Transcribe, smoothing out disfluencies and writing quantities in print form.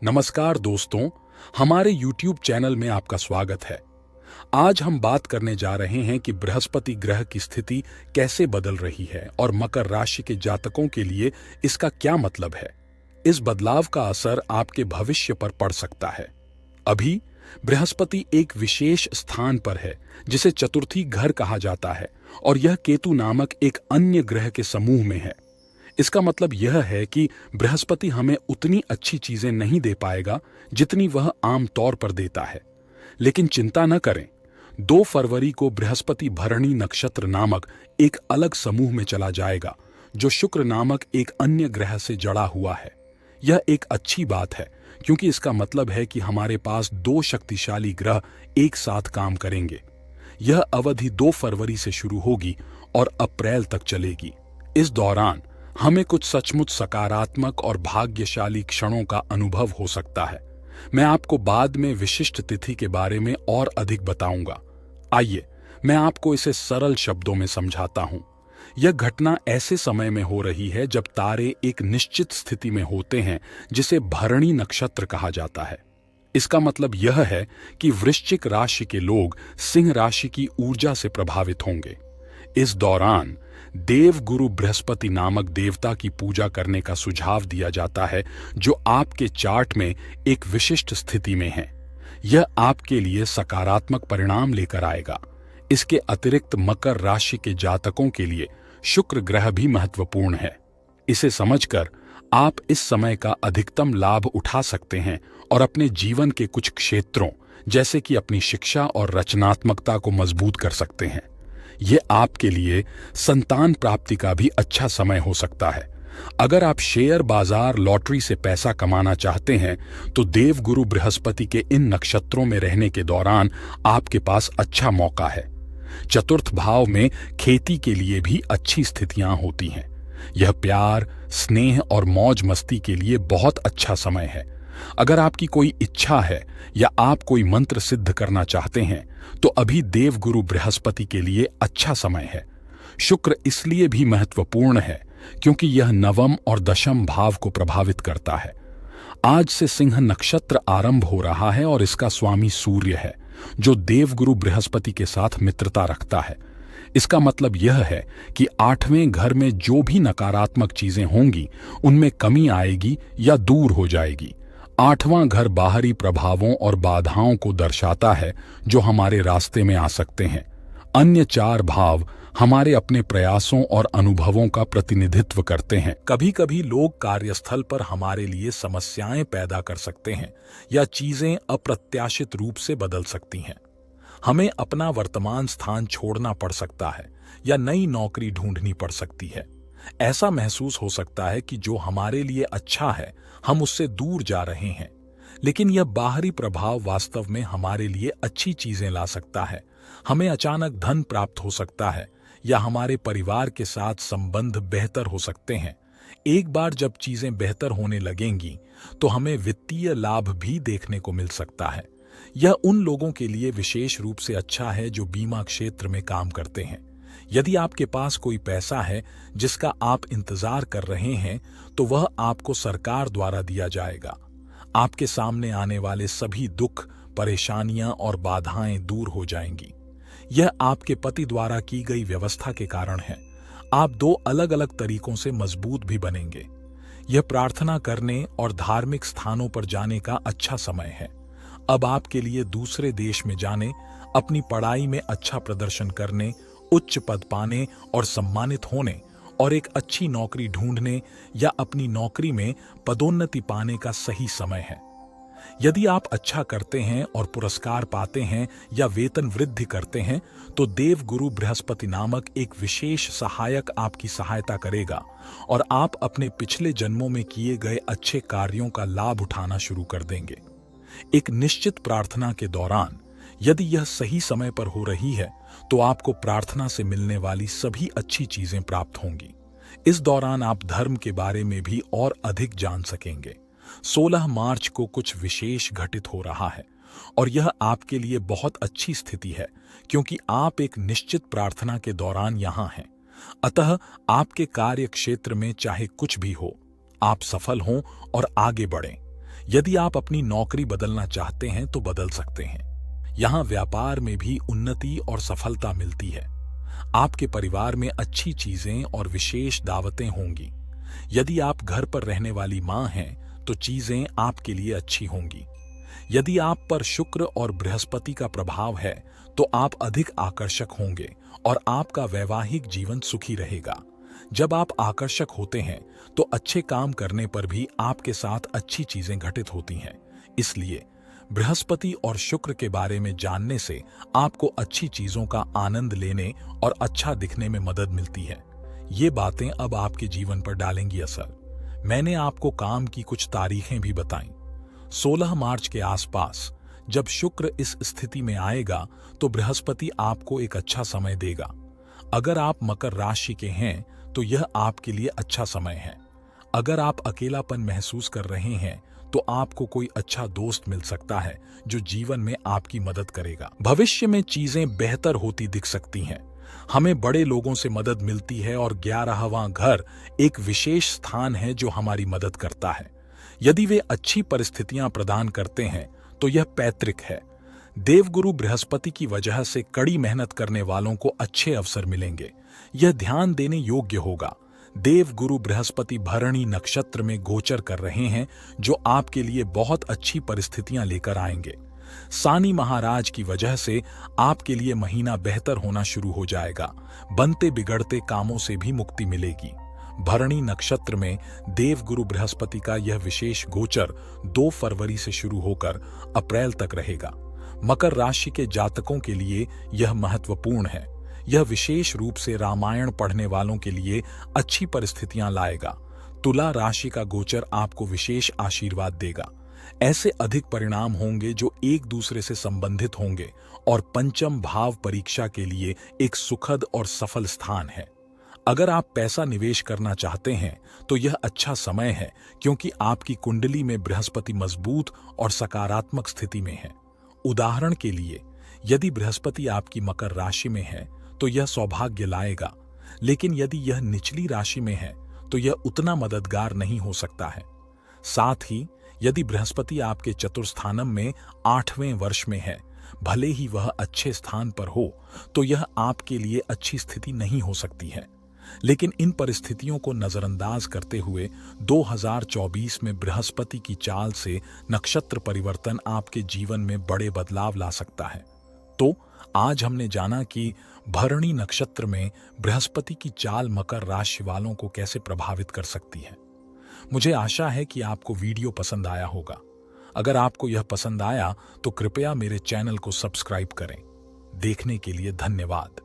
नमस्कार दोस्तों, हमारे YouTube चैनल में आपका स्वागत है। आज हम बात करने जा रहे हैं कि बृहस्पति ग्रह की स्थिति कैसे बदल रही है और मकर राशि के जातकों के लिए इसका क्या मतलब है। इस बदलाव का असर आपके भविष्य पर पड़ सकता है। अभी बृहस्पति एक विशेष स्थान पर है जिसे चतुर्थी घर कहा जाता है और यह केतु नामक एक अन्य ग्रह के समूह में है। इसका मतलब यह है कि बृहस्पति हमें उतनी अच्छी चीजें नहीं दे पाएगा जितनी वह आम तौर पर देता है। लेकिन चिंता न करें, 2 फरवरी को बृहस्पति भरणी नक्षत्र नामक एक अलग समूह में चला जाएगा जो शुक्र नामक एक अन्य ग्रह से जड़ा हुआ है। यह एक अच्छी बात है क्योंकि इसका मतलब है कि हमारे पास 2 शक्तिशाली ग्रह एक साथ काम करेंगे। यह अवधि 2 फरवरी से शुरू होगी और अप्रैल तक चलेगी। इस दौरान हमें कुछ सचमुच सकारात्मक और भाग्यशाली क्षणों का अनुभव हो सकता है। मैं आपको बाद में विशिष्ट तिथि के बारे में और अधिक बताऊंगा। आइए मैं आपको इसे सरल शब्दों में समझाता हूं। यह घटना ऐसे समय में हो रही है जब तारे एक निश्चित स्थिति में होते हैं जिसे भरणी नक्षत्र कहा जाता है। इसका मतलब यह है कि वृश्चिक राशि के लोग सिंह राशि की ऊर्जा से प्रभावित होंगे। इस दौरान देव गुरु बृहस्पति नामक देवता की पूजा करने का सुझाव दिया जाता है जो आपके चार्ट में एक विशिष्ट स्थिति में है। यह आपके लिए सकारात्मक परिणाम लेकर आएगा। इसके अतिरिक्त मकर राशि के जातकों के लिए शुक्र ग्रह भी महत्वपूर्ण है। इसे समझकर आप इस समय का अधिकतम लाभ उठा सकते हैं और अपने जीवन के कुछ क्षेत्रों जैसे कि अपनी शिक्षा और रचनात्मकता को मजबूत कर सकते हैं। ये आपके लिए संतान प्राप्ति का भी अच्छा समय हो सकता है। अगर आप शेयर बाजार लॉटरी से पैसा कमाना चाहते हैं तो देवगुरु बृहस्पति के इन नक्षत्रों में रहने के दौरान आपके पास अच्छा मौका है। चतुर्थ भाव में खेती के लिए भी अच्छी स्थितियां होती हैं। यह प्यार, स्नेह और मौज मस्ती के लिए बहुत अच्छा समय है। अगर आपकी कोई इच्छा है या आप कोई मंत्र सिद्ध करना चाहते हैं तो अभी देवगुरु बृहस्पति के लिए अच्छा समय है। शुक्र इसलिए भी महत्वपूर्ण है क्योंकि यह नवम और दशम भाव को प्रभावित करता है। आज से सिंह नक्षत्र आरंभ हो रहा है और इसका स्वामी सूर्य है जो देवगुरु बृहस्पति के साथ मित्रता रखता है। इसका मतलब यह है कि 8वें घर में जो भी नकारात्मक चीजें होंगी उनमें कमी आएगी या दूर हो जाएगी। 8वां घर बाहरी प्रभावों और बाधाओं को दर्शाता है जो हमारे रास्ते में आ सकते हैं। अन्य 4 भाव हमारे अपने प्रयासों और अनुभवों का प्रतिनिधित्व करते हैं। कभी कभी लोग कार्यस्थल पर हमारे लिए समस्याएं पैदा कर सकते हैं या चीजें अप्रत्याशित रूप से बदल सकती हैं। हमें अपना वर्तमान स्थान छोड़ना पड़ सकता है या नई नौकरी ढूंढनी पड़ सकती है। ऐसा महसूस हो सकता है कि जो हमारे लिए अच्छा है हम उससे दूर जा रहे हैं। लेकिन यह बाहरी प्रभाव वास्तव में हमारे लिए अच्छी चीजें ला सकता है। हमें अचानक धन प्राप्त हो सकता है या हमारे परिवार के साथ संबंध बेहतर हो सकते हैं। एक बार जब चीजें बेहतर होने लगेंगी तो हमें वित्तीय लाभ भी देखने को मिल सकता है। यह उन लोगों के लिए विशेष रूप से अच्छा है जो बीमा क्षेत्र में काम करते हैं। यदि आपके पास कोई पैसा है जिसका आप इंतजार कर रहे हैं तो वह आपको सरकार द्वारा दिया जाएगा। आपके सामने आने वाले सभी दुख, परेशानियां और बाधाएं दूर हो जाएंगी। यह आपके पति द्वारा की गई व्यवस्था के कारण है। आप 2 अलग अलग तरीकों से मजबूत भी बनेंगे। यह प्रार्थना करने और धार्मिक स्थानों पर जाने का अच्छा समय है। अब आपके लिए दूसरे देश में जाने, अपनी पढ़ाई में अच्छा प्रदर्शन करने, उच्च पद पाने और सम्मानित होने और एक अच्छी नौकरी ढूंढने या अपनी नौकरी में पदोन्नति पाने का सही समय है। यदि आप अच्छा करते हैं और पुरस्कार पाते हैं या वेतन वृद्धि करते हैं तो देवगुरु बृहस्पति नामक एक विशेष सहायक आपकी सहायता करेगा और आप अपने पिछले जन्मों में किए गए अच्छे कार्यों का लाभ उठाना शुरू कर देंगे। एक निश्चित प्रार्थना के दौरान यदि यह सही समय पर हो रही है तो आपको प्रार्थना से मिलने वाली सभी अच्छी चीजें प्राप्त होंगी। इस दौरान आप धर्म के बारे में भी और अधिक जान सकेंगे। 16 मार्च को कुछ विशेष घटित हो रहा है और यह आपके लिए बहुत अच्छी स्थिति है क्योंकि आप एक निश्चित प्रार्थना के दौरान यहां हैं। अतः आपके कार्य क्षेत्र में चाहे कुछ भी हो, आप सफल हों और आगे बढ़ें। यदि आप अपनी नौकरी बदलना चाहते हैं तो बदल सकते हैं। यहां व्यापार में भी उन्नति और सफलता मिलती है। आपके परिवार में अच्छी चीजें और विशेष दावतें होंगी। यदि आप घर पर रहने वाली मां हैं तो चीजें आपके लिए अच्छी होंगी। यदि आप पर शुक्र और बृहस्पति का प्रभाव है तो आप अधिक आकर्षक होंगे और आपका वैवाहिक जीवन सुखी रहेगा। जब आप आकर्षक होते हैं तो अच्छे काम करने पर भी आपके साथ अच्छी चीजें घटित होती हैं। इसलिए बृहस्पति और शुक्र के बारे में जानने से आपको अच्छी चीजों का आनंद लेने और अच्छा दिखने में मदद मिलती है। ये बातें अब आपके जीवन पर डालेंगी असर। मैंने आपको काम की कुछ तारीखें भी बताईं। 16 मार्च के आसपास जब शुक्र इस स्थिति में आएगा तो बृहस्पति आपको एक अच्छा समय देगा। अगर आप मकर राशि के हैं तो यह आपके लिए अच्छा समय है। अगर आप अकेलापन महसूस कर रहे हैं तो आपको कोई अच्छा दोस्त मिल सकता है जो जीवन में आपकी मदद करेगा। भविष्य में चीजें बेहतर होती दिख सकती हैं। हमें बड़े लोगों से मदद मिलती है और 11वां घर एक विशेष स्थान है जो हमारी मदद करता है। यदि वे अच्छी परिस्थितियां प्रदान करते हैं तो यह पैतृक है। देवगुरु बृहस्पति की वजह से कड़ी मेहनत करने वालों को अच्छे अवसर मिलेंगे। यह ध्यान देने योग्य होगा। देवगुरु बृहस्पति भरणी नक्षत्र में गोचर कर रहे हैं जो आपके लिए बहुत अच्छी परिस्थितियां लेकर आएंगे। सानी महाराज की वजह से आपके लिए महीना बेहतर होना शुरू हो जाएगा। बनते बिगड़ते कामों से भी मुक्ति मिलेगी। भरणी नक्षत्र में देवगुरु बृहस्पति का यह विशेष गोचर 2 फरवरी से शुरू होकर अप्रैल तक रहेगा। मकर राशि के जातकों के लिए यह महत्वपूर्ण है। यह विशेष रूप से रामायण पढ़ने वालों के लिए अच्छी परिस्थितियां लाएगा। तुला राशि का गोचर आपको विशेष आशीर्वाद देगा। ऐसे अधिक परिणाम होंगे जो एक दूसरे से संबंधित होंगे और पंचम भाव परीक्षा के लिए एक सुखद और सफल स्थान है। अगर आप पैसा निवेश करना चाहते हैं तो यह अच्छा समय है क्योंकि आपकी कुंडली में बृहस्पति मजबूत और सकारात्मक स्थिति में है। उदाहरण के लिए, यदि बृहस्पति आपकी मकर राशि में है तो यह सौभाग्य लाएगा, लेकिन यदि यह निचली राशि में है तो यह उतना मददगार नहीं हो सकता है। साथ ही यदि बृहस्पति आपके चतुर्थानम में 8वें वर्ष में है, भले ही वह अच्छे स्थान पर हो, तो यह आपके लिए अच्छी स्थिति नहीं हो सकती है। लेकिन इन परिस्थितियों को नजरअंदाज करते हुए 2024 में बृहस्पति की चाल से नक्षत्र परिवर्तन आपके जीवन में बड़े बदलाव ला सकता है। तो आज हमने जाना कि भरणी नक्षत्र में बृहस्पति की चाल मकर राशि वालों को कैसे प्रभावित कर सकती है। मुझे आशा है कि आपको वीडियो पसंद आया होगा। अगर आपको यह पसंद आया तो कृपया मेरे चैनल को सब्सक्राइब करें। देखने के लिए धन्यवाद।